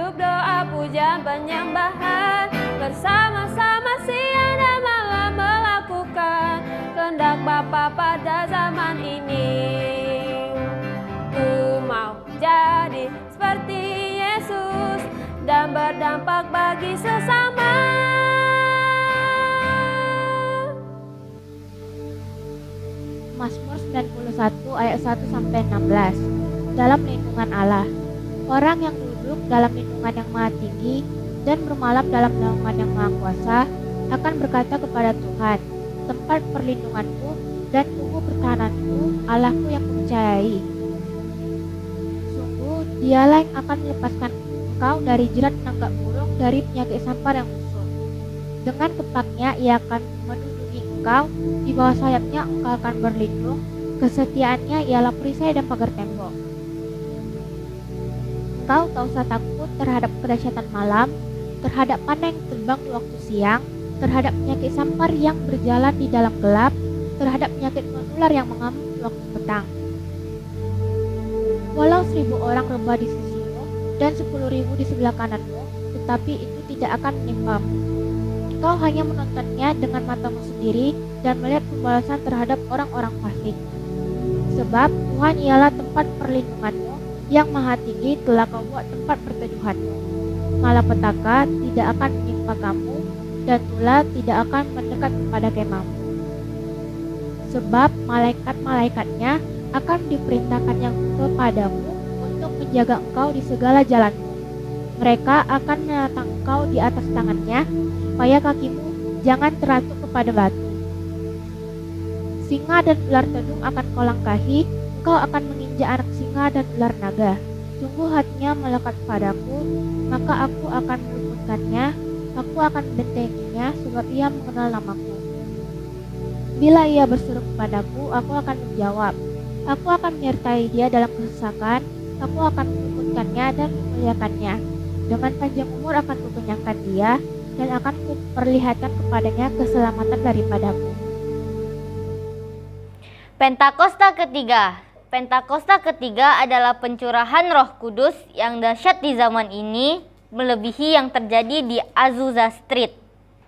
hidup doa puja penyembahan, bersama-sama siang dan malam melakukan kehendak Bapa pada zaman ini. Ku mau jadi seperti Yesus dan berdampak bagi sesama. Mazmur 91 ayat 1 sampai 16. Dalam lindungan Allah. Orang yang duduk dalam lindungan yang Maha Tinggi dan bermalam dalam naungan yang Maha Kuasa akan berkata kepada Tuhan, tempat perlindunganku dan tubuh pertahananku, Allahku yang kupercayai. Sungguh, Dialah yang akan melepaskan engkau dari jerat penangkap burung, dari penyakit sampar yang busuk. Dengan kepaknya ia akan melindungi engkau, di bawah sayapnya engkau akan berlindung, kesetiaannya ialah perisai dan pagar tembok. Engkau tak usah takut terhadap kedahsyatan malam, terhadap panah yang terbang di waktu siang, terhadap penyakit sampar yang berjalan di dalam gelap, terhadap penyakit menular yang mengamuk di waktu petang. Walau 1.000 orang rebah di sisimu dan 10.000 di sebelah kananmu, tetapi itu tidak akan menimpamu. Engkau hanya menontonnya dengan matamu sendiri dan melihat pembalasan terhadap orang-orang fasik. Sebab Tuhan ialah tempat perlindunganmu, yang Maha Tinggi telah kau buat tempat perteduhanmu. Malapetaka tidak akan menimpa kamu, dan tulah tidak akan mendekat kepada kemahmu. Sebab malaikat-malaikatnya akan diperintahkan yang kepadamu untuk menjaga engkau di segala jalanmu. Mereka akan menatang engkau di atas tangannya, supaya kakimu jangan teratup kepada batu. Singa dan ular tedung akan kau langkahi, engkau akan menginjak anak singa dan ular naga. Sungguh hatinya melekat padaku, maka aku akan meluputkannya, aku akan membentenginya, sebab ia mengenal namaku. Bila ia berseru kepadaku, aku akan menjawab. Aku akan menyertai dia dalam kesesakan, aku akan meluputkannya dan memuliakannya. Dengan panjang umur akan kukenyangkan dia, dan akan kuperlihatkan kepadanya keselamatan daripadaku. Pentakosta ketiga. Pentakosta ketiga adalah pencurahan Roh Kudus yang dahsyat di zaman ini, melebihi yang terjadi di Azusa Street.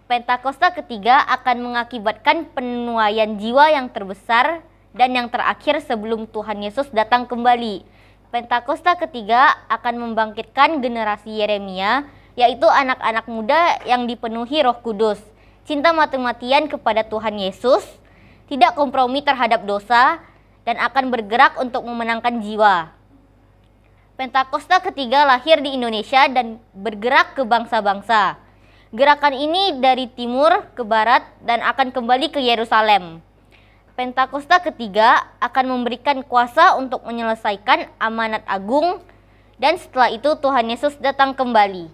Pentakosta ketiga akan mengakibatkan penuaian jiwa yang terbesar dan yang terakhir sebelum Tuhan Yesus datang kembali. Pentakosta ketiga akan membangkitkan generasi Yeremia, yaitu anak-anak muda yang dipenuhi Roh Kudus, cinta mati-matian kepada Tuhan Yesus, tidak kompromi terhadap dosa, dan akan bergerak untuk memenangkan jiwa. Pentakosta ketiga lahir di Indonesia dan bergerak ke bangsa-bangsa. Gerakan ini dari timur ke barat dan akan kembali ke Yerusalem. Pentakosta ketiga akan memberikan kuasa untuk menyelesaikan amanat agung, dan setelah itu Tuhan Yesus datang kembali.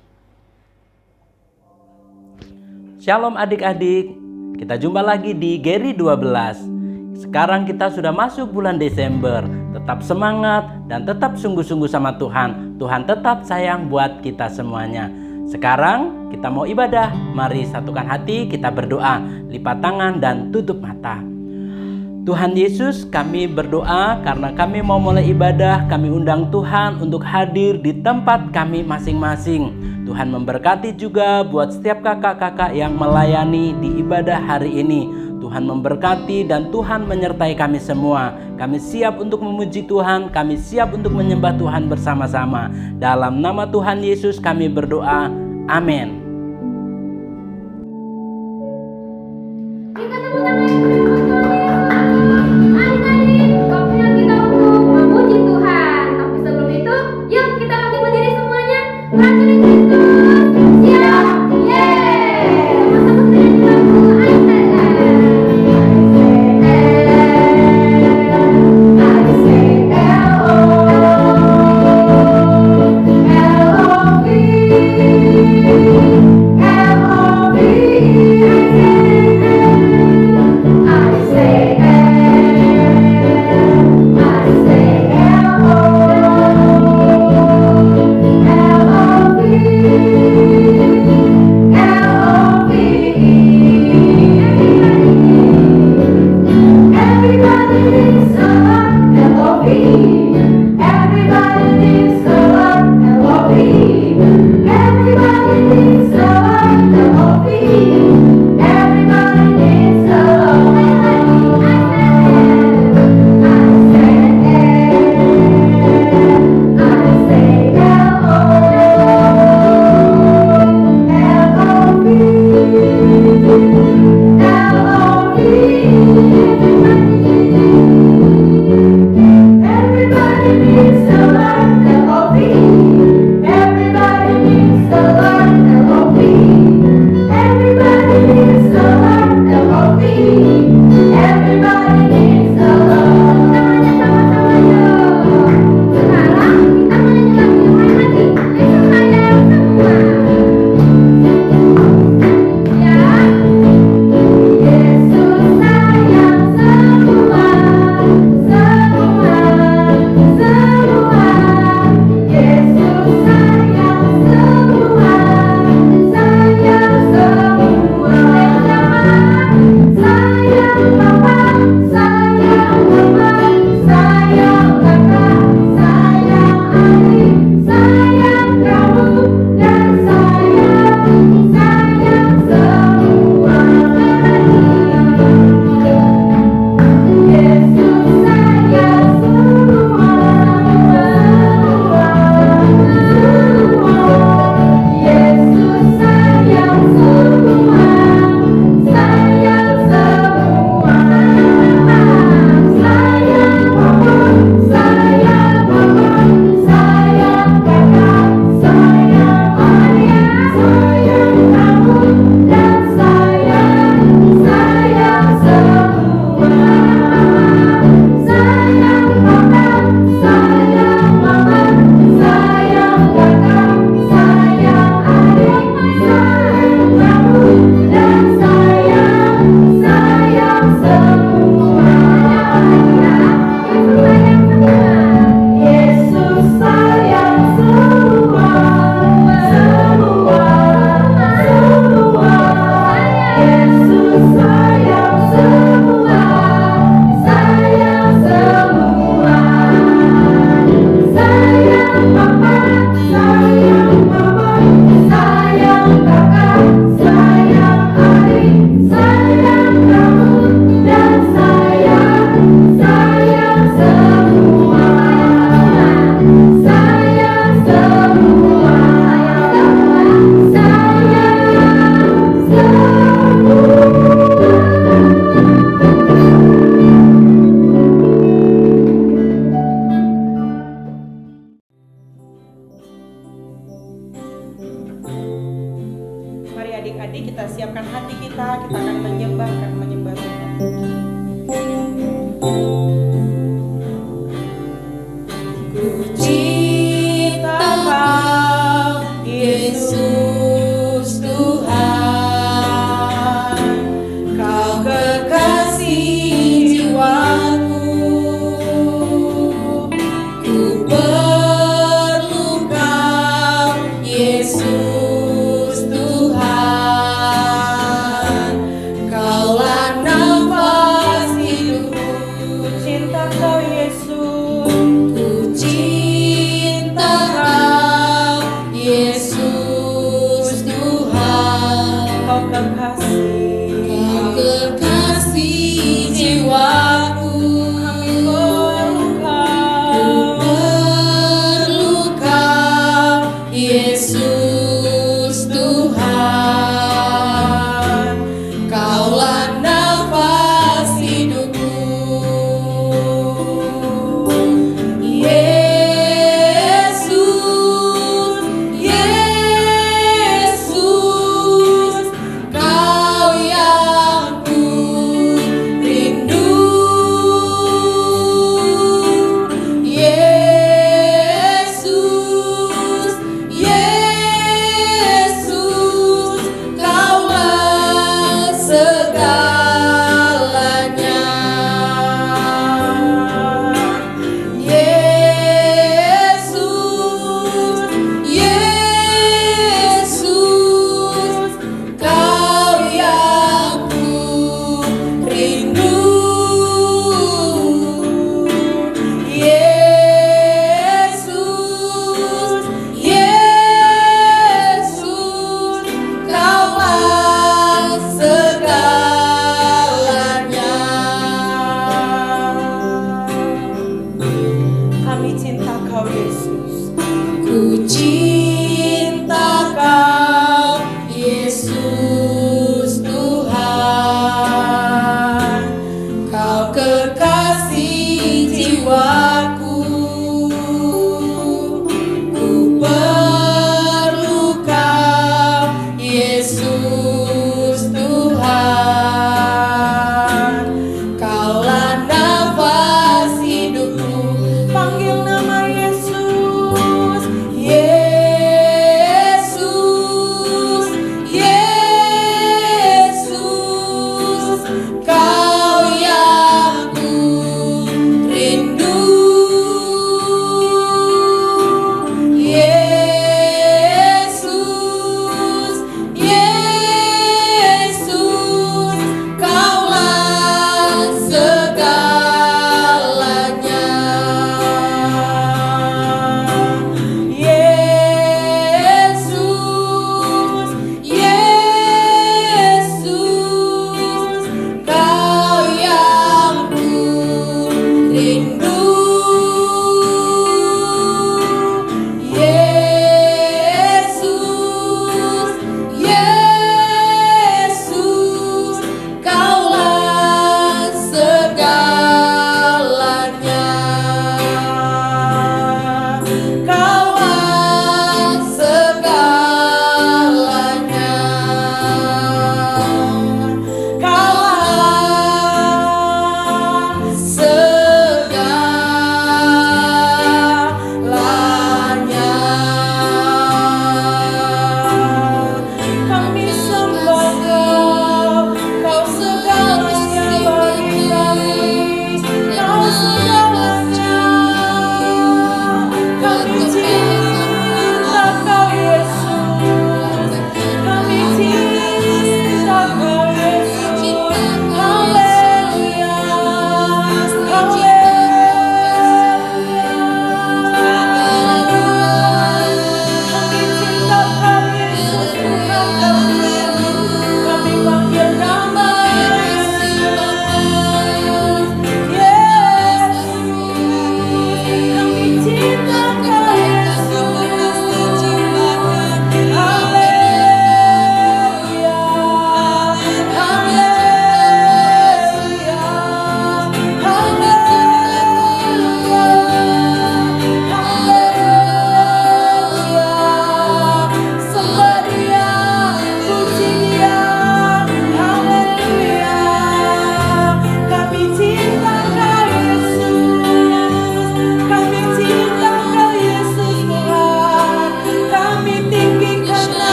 Shalom adik-adik, kita jumpa lagi di Geri 12. Sekarang kita sudah masuk bulan Desember. Tetap semangat dan tetap sungguh-sungguh sama Tuhan. Tuhan tetap sayang buat kita semuanya. Sekarang kita mau ibadah. Mari satukan hati, kita berdoa, lipat tangan dan tutup mata. Tuhan Yesus, kami berdoa karena kami mau mulai ibadah. Kami undang Tuhan untuk hadir di tempat kami masing-masing. Tuhan memberkati juga buat setiap kakak-kakak yang melayani di ibadah hari ini. Tuhan memberkati dan Tuhan menyertai kami semua. Kami siap untuk memuji Tuhan, kami siap untuk menyembah Tuhan bersama-sama. Dalam nama Tuhan Yesus kami berdoa. Amin. adik-adik kita siapkan hati kita akan menyembah Tuhan. Ku cinta Kau, Yesus Tuhan, Kau kekasih jiwaku. Ku perlu Kau, Yesus Tuhan, Kaulah nafas hidupku. Ku cinta Kau, Yesus. Ku cinta Kau, Yesus Tuhan, Kau kekasih jiwaku. Perlu Kau, Yesus Tuhan, Kaulah nafas hidupku. Yesus, Yesus, Kau yang ku rindu. Yesus, Yesus,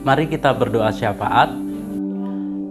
Mari kita berdoa syafaat.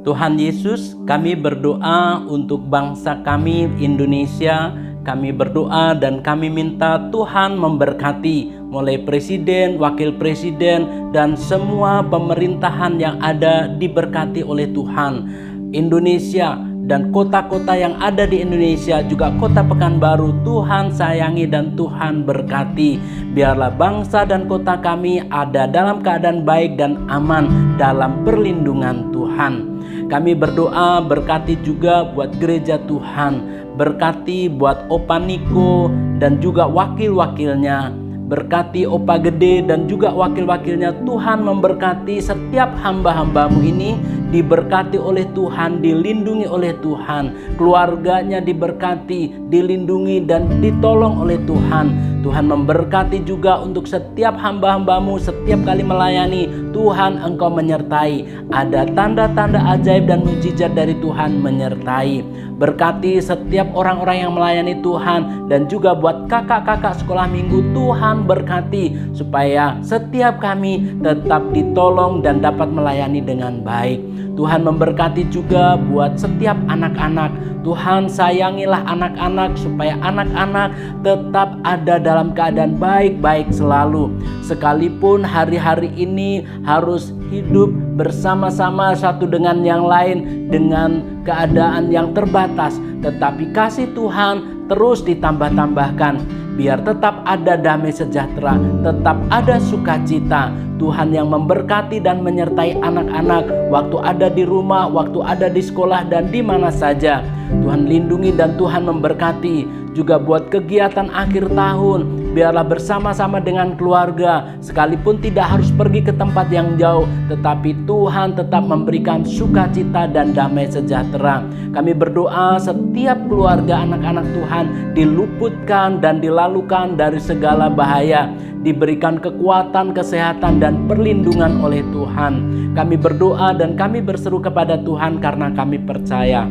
Tuhan Yesus, kami berdoa untuk bangsa kami Indonesia. Kami berdoa dan kami minta Tuhan memberkati mulai presiden, wakil presiden, dan semua pemerintahan yang ada diberkati oleh Tuhan. Indonesia dan kota-kota yang ada di Indonesia, juga kota Pekanbaru, Tuhan sayangi dan Tuhan berkati. Biarlah bangsa dan kota kami ada dalam keadaan baik dan aman dalam perlindungan Tuhan. Kami berdoa berkati juga buat gereja Tuhan, berkati buat Opa Niko dan juga wakil-wakilnya, berkati Opa Gede dan juga wakil-wakilnya. Tuhan memberkati setiap hamba-hambamu ini, diberkati oleh Tuhan, dilindungi oleh Tuhan, keluarganya diberkati, dilindungi dan ditolong oleh Tuhan. Tuhan memberkati juga untuk setiap hamba-hambamu, setiap kali melayani, Tuhan Engkau menyertai. Ada tanda-tanda ajaib dan mujizat dari Tuhan menyertai. Berkati setiap orang-orang yang melayani Tuhan, dan juga buat kakak-kakak sekolah minggu, Tuhan berkati supaya setiap kami tetap ditolong dan dapat melayani dengan baik. Tuhan memberkati juga buat setiap anak-anak. Tuhan sayangilah anak-anak supaya anak-anak tetap ada dalam keadaan baik-baik selalu. Sekalipun hari-hari ini harus hidup bersama-sama satu dengan yang lain dengan keadaan yang terbatas, tetapi kasih Tuhan terus ditambah-tambahkan. Biar tetap ada damai sejahtera, tetap ada sukacita. Tuhan yang memberkati dan menyertai anak-anak waktu ada di rumah, waktu ada di sekolah, dan di mana saja. Tuhan lindungi dan Tuhan memberkati. Juga buat kegiatan akhir tahun, biarlah bersama-sama dengan keluarga, sekalipun tidak harus pergi ke tempat yang jauh, tetapi Tuhan tetap memberikan sukacita dan damai sejahtera. Kami berdoa setiap keluarga anak-anak Tuhan diluputkan dan dilalukan dari segala bahaya, diberikan kekuatan, kesehatan, dan perlindungan oleh Tuhan. Kami berdoa dan kami berseru kepada Tuhan karena kami percaya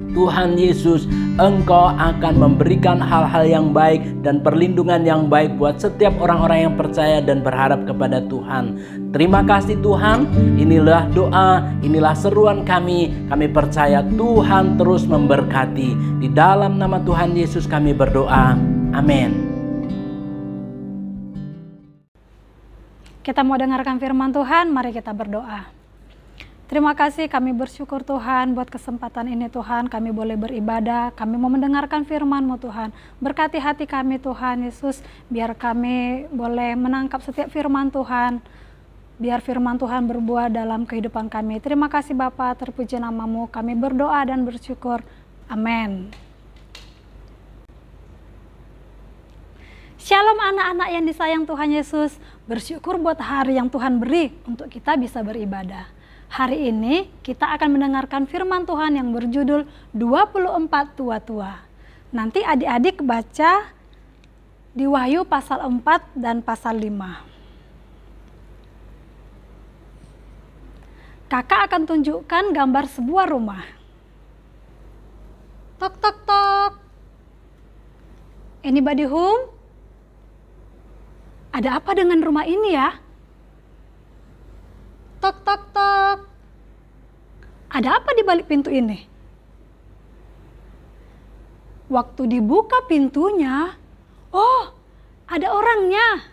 Tuhan Yesus, Engkau akan memberikan hal-hal yang baik dan perlindungan yang baik buat setiap orang-orang yang percaya dan berharap kepada Tuhan. Terima kasih Tuhan, inilah doa, inilah seruan kami. Kami percaya Tuhan terus memberkati. Di dalam nama Tuhan Yesus kami berdoa. Amin. Kita mau dengarkan firman Tuhan, mari kita berdoa. Terima kasih, kami bersyukur Tuhan buat kesempatan ini Tuhan, kami boleh beribadah, kami mau mendengarkan firman-Mu Tuhan. Berkati hati kami Tuhan Yesus, biar kami boleh menangkap setiap firman Tuhan, biar firman Tuhan berbuah dalam kehidupan kami. Terima kasih Bapa, terpuji nama-Mu, kami berdoa dan bersyukur. Amin. Shalom anak-anak yang disayang Tuhan Yesus, bersyukur buat hari yang Tuhan beri untuk kita bisa beribadah. Hari ini kita akan mendengarkan firman Tuhan yang berjudul 24 tua-tua. Nanti adik-adik baca di Wahyu pasal 4 dan pasal 5. Kakak akan tunjukkan gambar sebuah rumah. Tok tok tok. Anybody home? Ada apa dengan rumah ini ya? Tok tok tok. Ada apa di balik pintu ini? Waktu dibuka pintunya, oh, ada orangnya.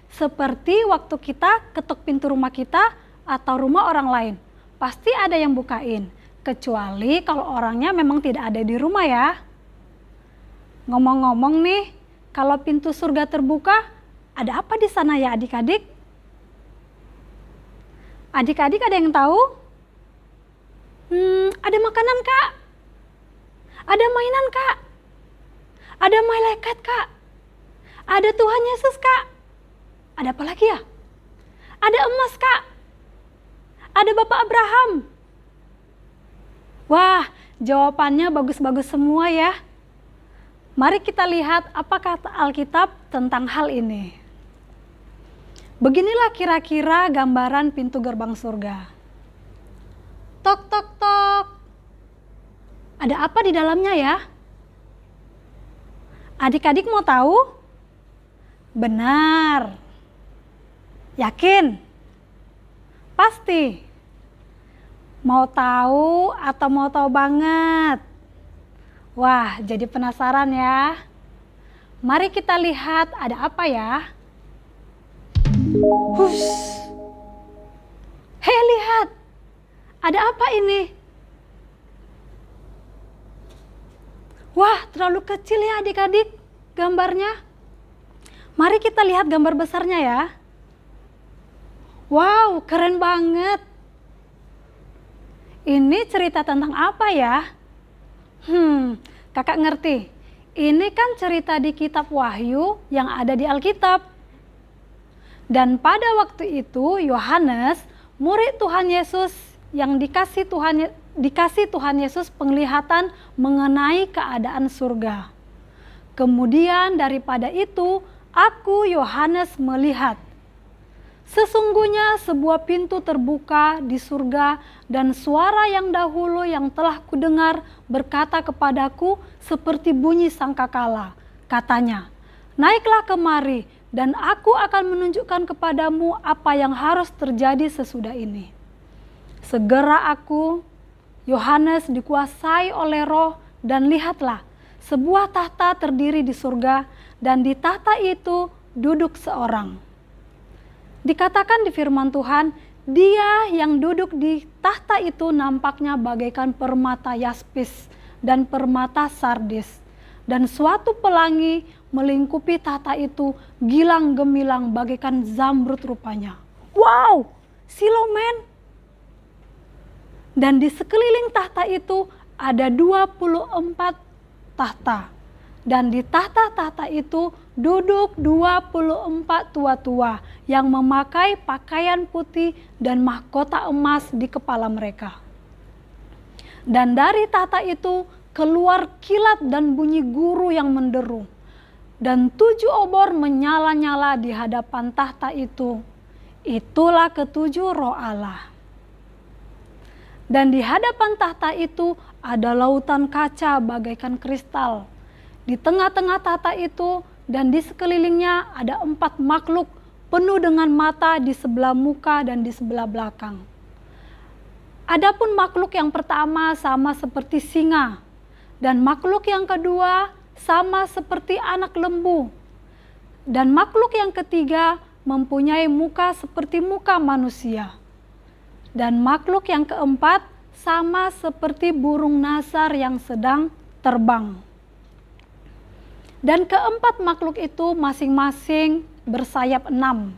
Seperti waktu kita ketuk pintu rumah kita atau rumah orang lain, pasti ada yang bukain. Kecuali kalau orangnya memang tidak ada di rumah ya. Ngomong-ngomong nih, kalau pintu surga terbuka, ada apa di sana ya adik-adik? Adik-adik ada yang tahu? Ada makanan Kak? Ada mainan Kak? Ada malaikat Kak? Ada Tuhan Yesus Kak? Ada apa lagi ya? Ada emas Kak? Ada Bapak Abraham? Wah, jawabannya bagus-bagus semua ya. Mari kita lihat apa kata Alkitab tentang hal ini. Beginilah kira-kira gambaran pintu gerbang surga. Tok tok tok. Ada apa di dalamnya ya? Adik-adik mau tahu? Benar. Yakin? pasti? Mau tahu atau mau tahu banget? Wah, jadi penasaran ya. Mari kita lihat ada apa ya. Hush. Hei, lihat. Ada apa ini? Wah, terlalu kecil ya adik-adik gambarnya. Mari kita lihat gambar besarnya ya. Wow, keren banget. Ini cerita tentang apa ya? Kakak ngerti. Ini kan cerita di kitab Wahyu yang ada di Alkitab. Dan pada waktu itu Yohanes, murid Tuhan Yesus yang dikasih Tuhan Yesus penglihatan mengenai keadaan surga. Kemudian daripada itu, aku Yohanes melihat. Sesungguhnya sebuah pintu terbuka di surga dan suara yang dahulu yang telah kudengar berkata kepadaku seperti bunyi sangkakala. Katanya, naiklah kemari dan aku akan menunjukkan kepadamu apa yang harus terjadi sesudah ini. Segera aku, Yohanes, dikuasai oleh Roh dan lihatlah sebuah tahta terdiri di surga dan di tahta itu duduk seorang. Dikatakan di firman Tuhan, dia yang duduk di tahta itu nampaknya bagaikan permata yaspis dan permata sardis. Dan suatu pelangi melingkupi tahta itu gilang gemilang bagaikan zamrud rupanya. Wow, silomen. Dan di sekeliling tahta itu ada 24 tahta. Dan di tahta-tahta itu duduk 24 tua-tua yang memakai pakaian putih dan mahkota emas di kepala mereka. Dan dari tahta itu keluar kilat dan bunyi guru yang menderu. Dan 7 obor menyala-nyala di hadapan tahta itu. Itulah ketujuh roh Allah. Dan di hadapan tahta itu ada lautan kaca bagaikan kristal. Di tengah-tengah tahta itu dan di sekelilingnya ada 4 makhluk penuh dengan mata di sebelah muka dan di sebelah belakang. Adapun makhluk yang pertama sama seperti singa, dan makhluk yang kedua sama seperti anak lembu, dan makhluk yang ketiga mempunyai muka seperti muka manusia, dan makhluk yang keempat sama seperti burung nasar yang sedang terbang. Dan keempat makhluk itu masing-masing bersayap 6.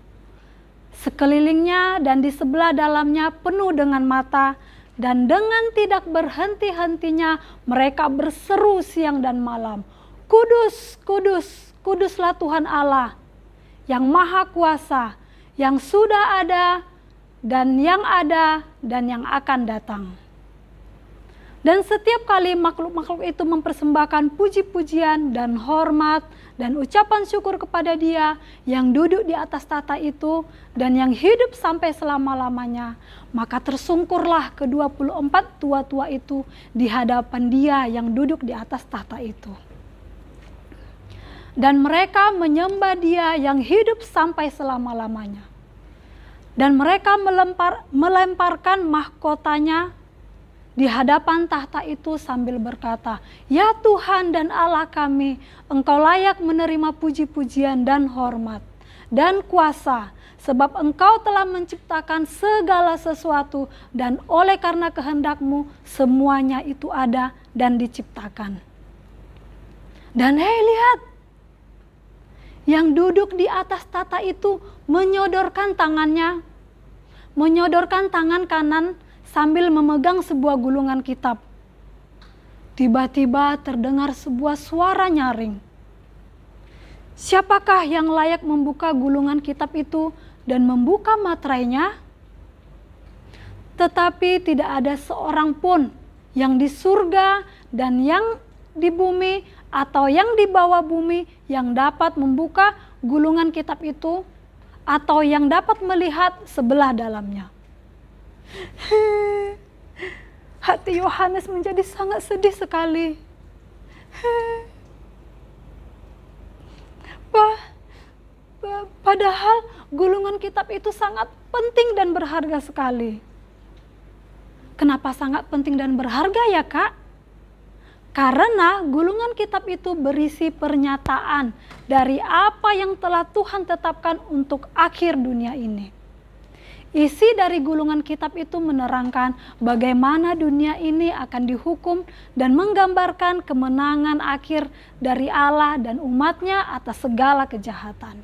Sekelilingnya dan di sebelah dalamnya penuh dengan mata, dan dengan tidak berhenti-hentinya mereka berseru siang dan malam, Kudus, kudus, kuduslah Tuhan Allah, yang maha kuasa, yang sudah ada dan yang akan datang. Dan setiap kali makhluk-makhluk itu mempersembahkan puji-pujian dan hormat dan ucapan syukur kepada Dia yang duduk di atas tahta itu dan yang hidup sampai selama-lamanya, maka tersungkurlah ke-24 tua-tua itu di hadapan Dia yang duduk di atas tahta itu. Dan mereka menyembah Dia yang hidup sampai selama-lamanya. Dan mereka melemparkan mahkotanya di hadapan tahta itu sambil berkata, Ya Tuhan dan Allah kami, Engkau layak menerima puji-pujian dan hormat dan kuasa, sebab Engkau telah menciptakan segala sesuatu dan oleh karena kehendak-Mu semuanya itu ada dan diciptakan. Dan hei, lihat, yang duduk di atas tahta itu menyodorkan tangan kanan sambil memegang sebuah gulungan kitab. Tiba-tiba terdengar sebuah suara nyaring. Siapakah yang layak membuka gulungan kitab itu dan membuka materainya? Tetapi tidak ada seorang pun yang di surga dan yang di bumi atau yang di bawah bumi yang dapat membuka gulungan kitab itu atau yang dapat melihat sebelah dalamnya. Hati Yohanes menjadi sangat sedih sekali. Padahal gulungan kitab itu sangat penting dan berharga sekali. Kenapa sangat penting dan berharga ya Kak? Karena gulungan kitab itu berisi pernyataan dari apa yang telah Tuhan tetapkan untuk akhir dunia ini. Isi dari gulungan kitab itu menerangkan bagaimana dunia ini akan dihukum dan menggambarkan kemenangan akhir dari Allah dan umatnya atas segala kejahatan.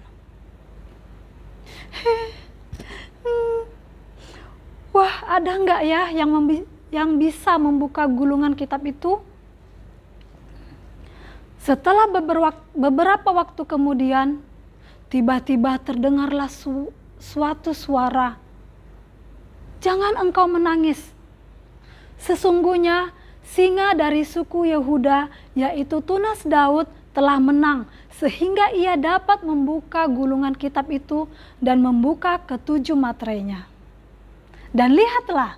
Wah, ada nggak ya yang bisa membuka gulungan kitab itu? Setelah beberapa waktu kemudian, tiba-tiba terdengarlah suatu suara. Jangan engkau menangis. Sesungguhnya singa dari suku Yehuda, yaitu tunas Daud, telah menang sehingga ia dapat membuka gulungan kitab itu dan membuka ketujuh materainya. Dan lihatlah,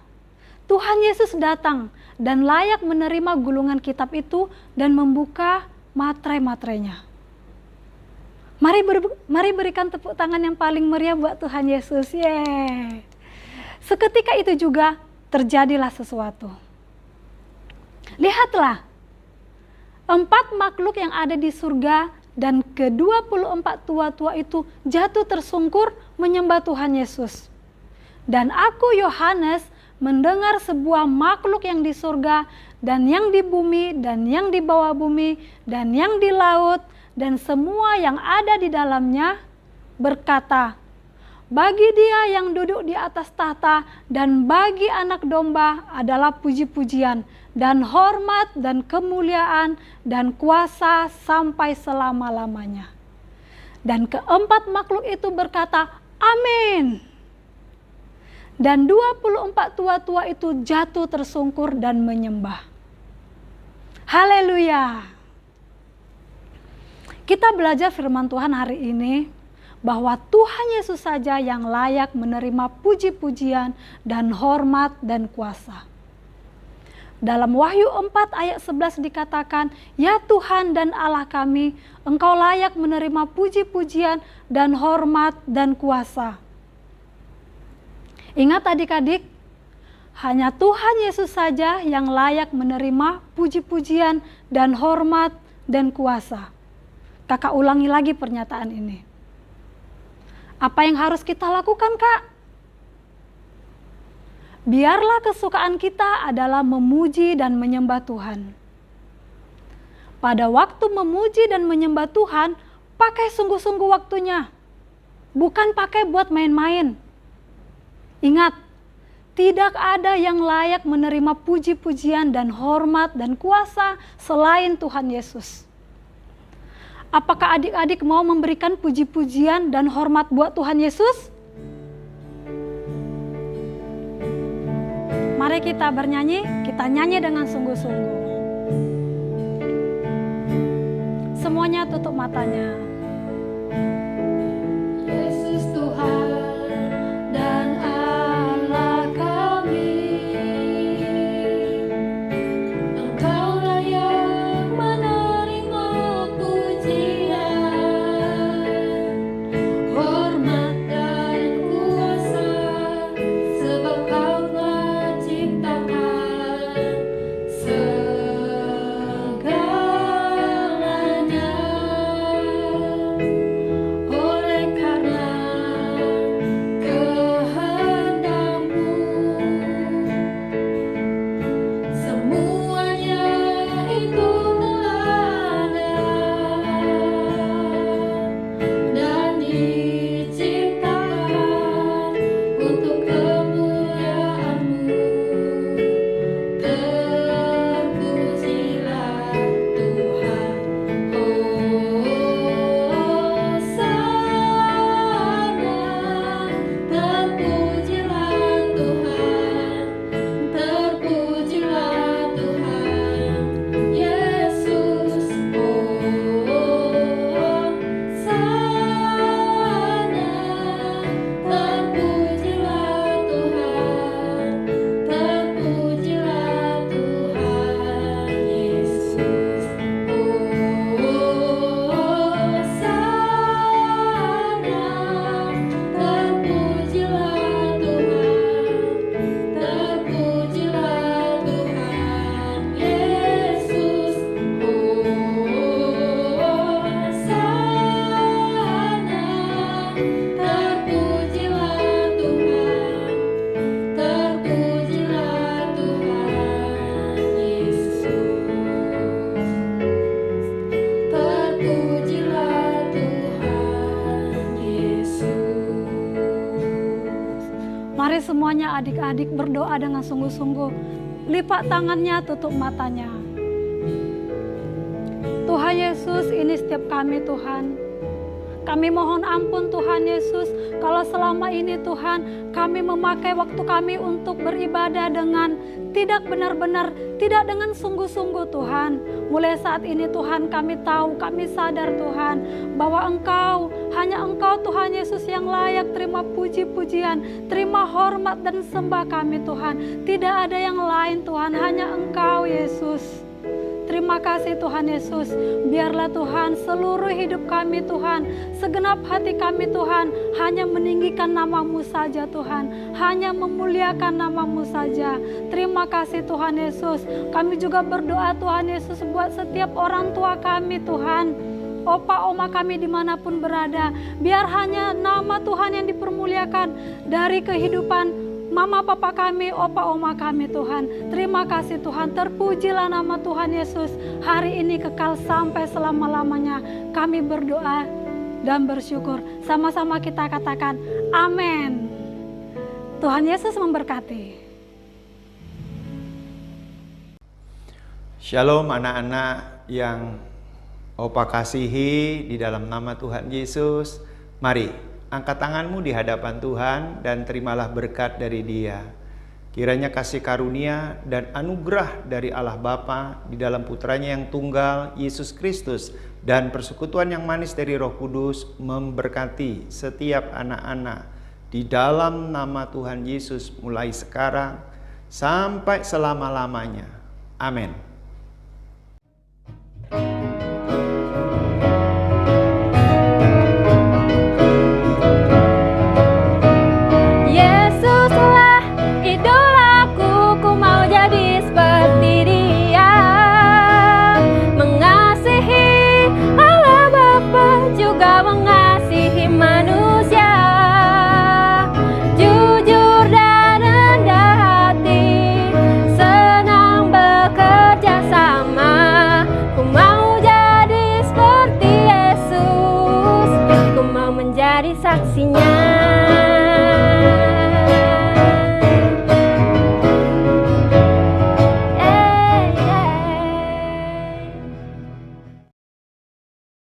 Tuhan Yesus datang dan layak menerima gulungan kitab itu dan membuka materai-materainya. Mari berikan tepuk tangan yang paling meriah buat Tuhan Yesus. Yeay. Seketika itu juga terjadilah sesuatu. Lihatlah, 4 makhluk yang ada di surga dan ke-24 tua-tua itu jatuh tersungkur menyembah Tuhan Yesus. Dan aku Yohanes mendengar sebuah makhluk yang di surga dan yang di bumi dan yang di bawah bumi dan yang di laut dan semua yang ada di dalamnya berkata, bagi Dia yang duduk di atas tahta dan bagi Anak Domba adalah puji-pujian dan hormat dan kemuliaan dan kuasa sampai selama-lamanya. Dan keempat makhluk itu berkata, amin. Dan 24 tua-tua itu jatuh tersungkur dan menyembah. Haleluya. Kita belajar firman Tuhan hari ini bahwa Tuhan Yesus saja yang layak menerima puji-pujian dan hormat dan kuasa. Dalam Wahyu 4 ayat 11 dikatakan, ya Tuhan dan Allah kami, Engkau layak menerima puji-pujian dan hormat dan kuasa. Ingat adik-adik, hanya Tuhan Yesus saja yang layak menerima puji-pujian dan hormat dan kuasa. Kakak ulangi lagi pernyataan ini. Apa yang harus kita lakukan, Kak? Biarlah kesukaan kita adalah memuji dan menyembah Tuhan. Pada waktu memuji dan menyembah Tuhan, pakai sungguh-sungguh waktunya. Bukan pakai buat main-main. Ingat, tidak ada yang layak menerima puji-pujian dan hormat dan kuasa selain Tuhan Yesus. Apakah adik-adik mau memberikan puji-pujian dan hormat buat Tuhan Yesus? Mari kita bernyanyi, kita nyanyi dengan sungguh-sungguh. Semuanya tutup matanya. Yesus Tuhan dan Allah kami, Engkau layak menerima pujian, hormat dan kuasa, sebab Kau telah ciptakan segalanya. semuanya adik-adik berdoa dengan sungguh-sungguh. Lipat tangannya, tutup matanya. Tuhan Yesus, ini setiap kami Tuhan. Kami mohon ampun Tuhan Yesus, kalau selama ini Tuhan kami memakai waktu kami untuk beribadah dengan tidak benar-benar, tidak dengan sungguh-sungguh Tuhan. Mulai saat ini Tuhan kami tahu, kami sadar Tuhan bahwa Engkau, hanya Engkau Tuhan Yesus yang layak terima puji-pujian, terima hormat dan sembah kami Tuhan. Tidak ada yang lain Tuhan, hanya Engkau Yesus. Terima kasih Tuhan Yesus. Biarlah Tuhan seluruh hidup kami Tuhan, segenap hati kami Tuhan, hanya meninggikan nama-Mu saja Tuhan, hanya memuliakan nama-Mu saja. Terima kasih Tuhan Yesus. Kami juga berdoa Tuhan Yesus buat setiap orang tua kami Tuhan, opa oma kami dimanapun berada. Biar hanya nama Tuhan yang dipermuliakan dari kehidupan mama papa kami, opa oma kami Tuhan. Terima kasih Tuhan, terpujilah nama Tuhan Yesus. Hari ini kekal sampai selama-lamanya. Kami berdoa dan bersyukur. Sama-sama kita katakan amin. Tuhan Yesus memberkati. Shalom anak-anak yang opa kasihi di dalam nama Tuhan Yesus. Mari angkat tanganmu di hadapan Tuhan dan terimalah berkat dari Dia. Kiranya kasih karunia dan anugerah dari Allah Bapa di dalam Putranya yang tunggal, Yesus Kristus, dan persekutuan yang manis dari Roh Kudus memberkati setiap anak-anak di dalam nama Tuhan Yesus mulai sekarang sampai selama-lamanya. Amin.